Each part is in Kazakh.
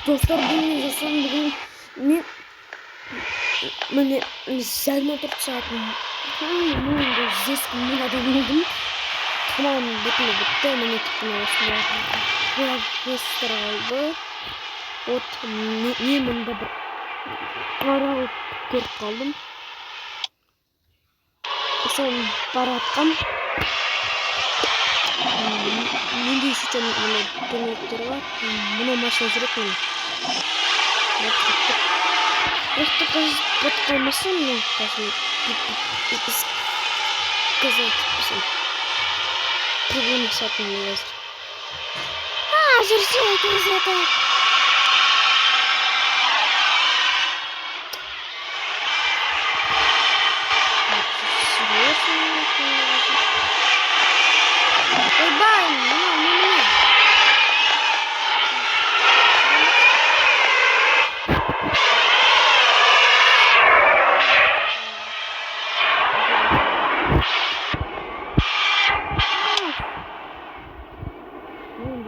Dostlar bugün yazsam bugün ne Selma 4 saat mi? Ne oldu? Zeskin adam oldum. Tamam bitti hemen ettim aslında. Biraz göster aldı. Ot niye bunda bir ara kırık kaldım. Son baratkan. Ne diye şu canım dönekleri var. Buna başına sürekli. Просто подколмасын мı? Сказать, проблемы с этим не есть. Зерсейте из этого. Ой, бай, не.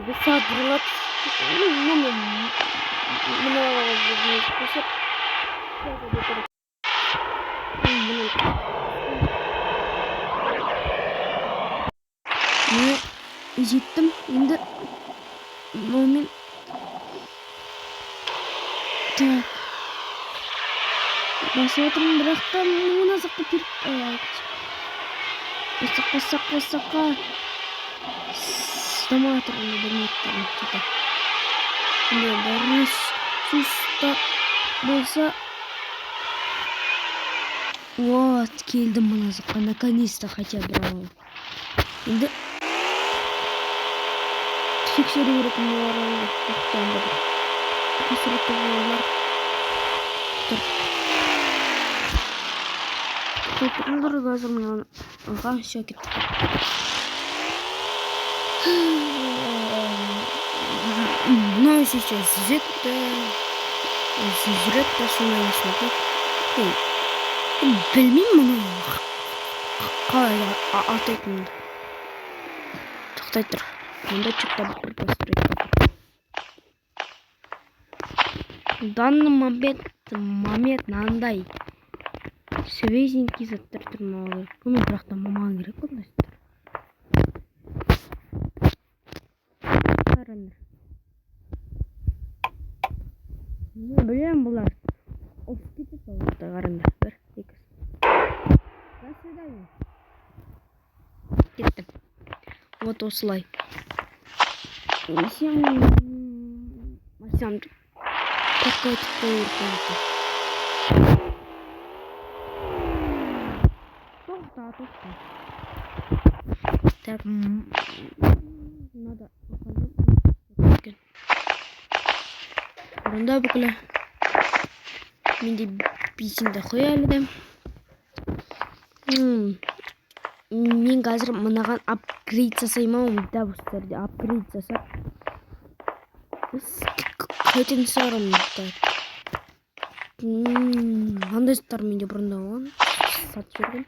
Bir saat buralar жетtim енді момент так басып отырмын бірақ та мына жаққа періп саққа стамат тұрғанда білмейді что-то бәрі сұста болса вот келдім мына жаққа наконец-то хотя бы енді тексеру керек мыналарды қосырықты болалар тұрыңдар қазір мынаны қанша кетті мынау сейчас зетті сондай смотреть білмеймін мұны қалай атайтынымды тоқтай тұр мында что-то построить. В данный момент мынандай свеженький заттар тұрмауы бұны бірақ та мамаң керек қой мынастар қараңдар не білемін бұлар ұлып кетіп қалыпты қараңдар бір екі до свидания кеттім вот осылай Масям такой теплый тоқта так надо бұрында бүкілі менде бензинді қоялы да мен қазір мынаған апгрейд жасаймын дәбістерде апгрейд жасап қайтын сарым андай заттар менде бұрында болған сатып жүрген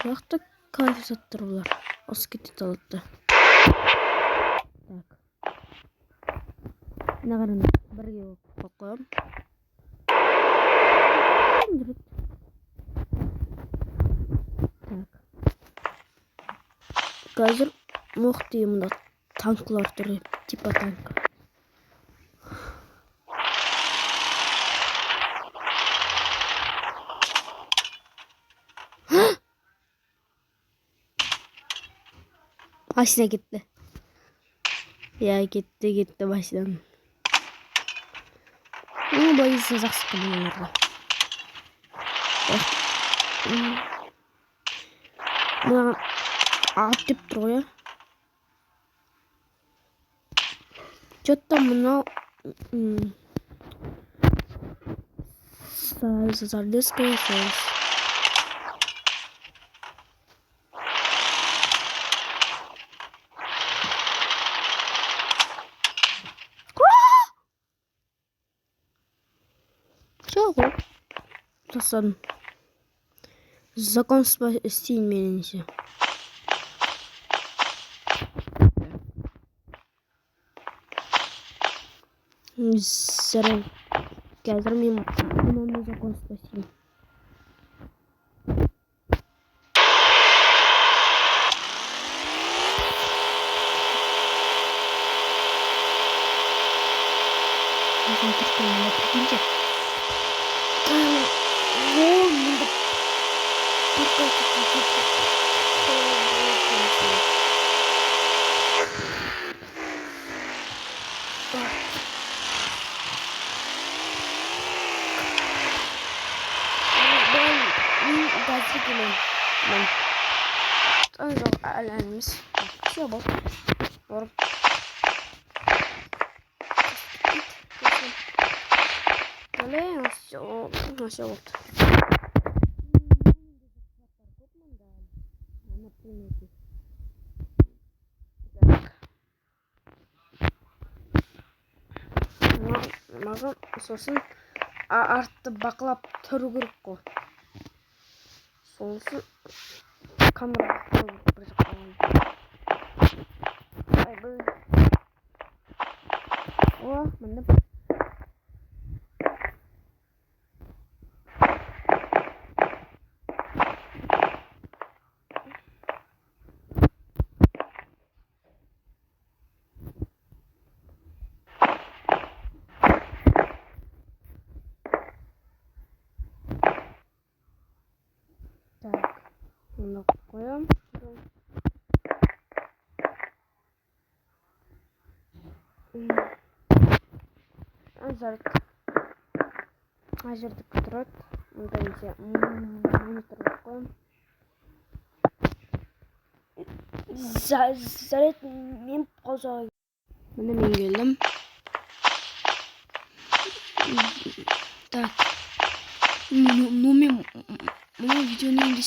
бірақ та кайф заттар бұлар осы кетеді алады так мына қараңдар бірге қойып қоямын так қазір мықты мында танклар тұр типа танк Başına gitti. Ya gitti baştan. Ama bayılsa saksı bunlarda. Buna atıp duruyor. Что-то много сардельская соус. Чего? Жасадым. Закон спасти меніңше. Сірі. Қазір мен мынаны закон спасибо. Bizim Türkiye'nin yapınca. العلمس شباب ورب عليه ما شاء الله маған сосын артты бақылап тұру керек қой сосын камера бір жаққа о мында так мына қоямын ажырдық тұрады мында неше монитор қоямын заряд мен қозғалайын міне мен келдім так ну мен мына видеоны енді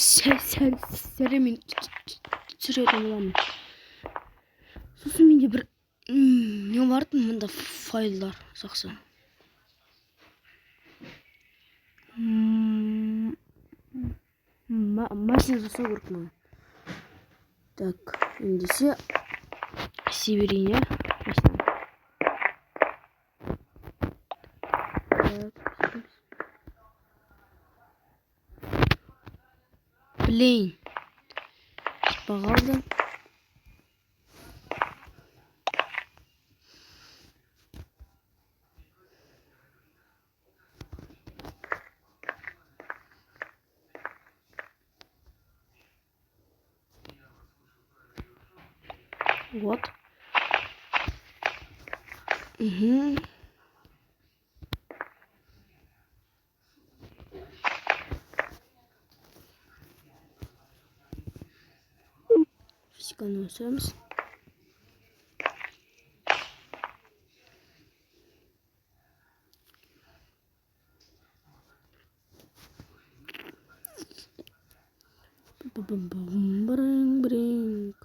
сәремен түсіретін боламын сосын менде бір не бардың мында файлдар жақсы машина жасау керек маған так ендеше сибирине машина блин қалды вот физиканы өсіреміз бринг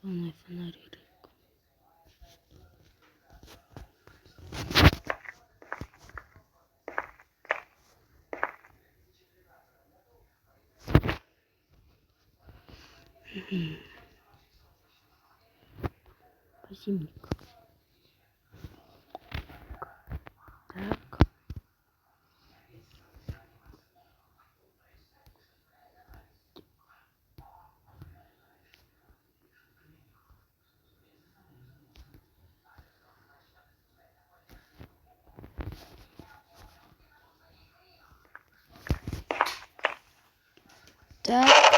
главный фонарь позимник так так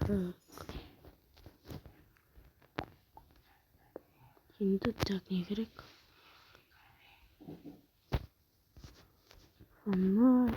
Енді так не керек? Фонарь.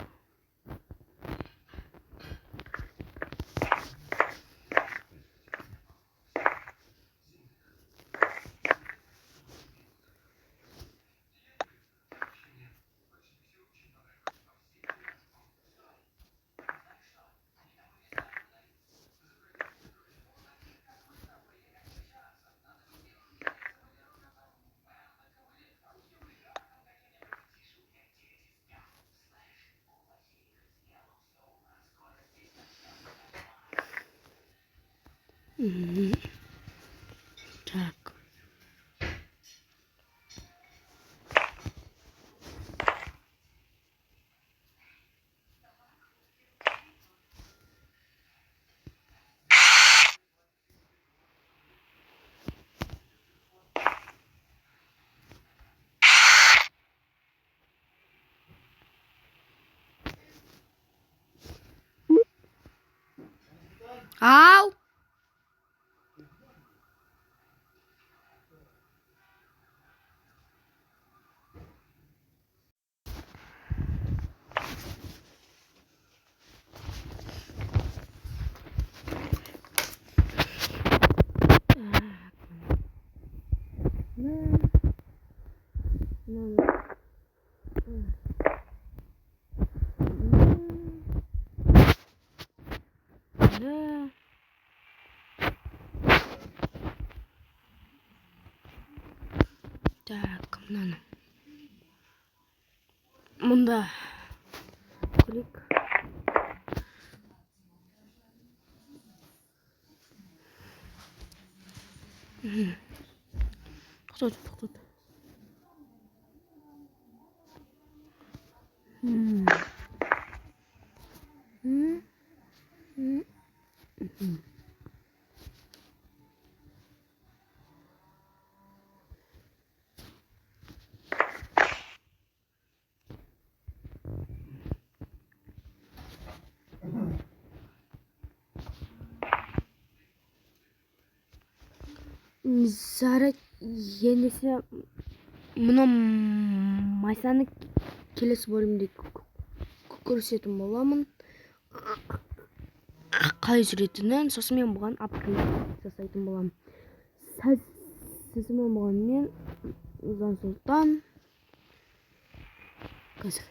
Так. Ау! Так, мынаны. Мында клик. Тоқтат. Зараз ендеше мына майсаны келесі бөлімде көрсететін боламын. Қалай жүретінін, сосын мен бұған апгрейд жасайтын боламын. Сізмен болған мен Узан Сұлтан. Қазір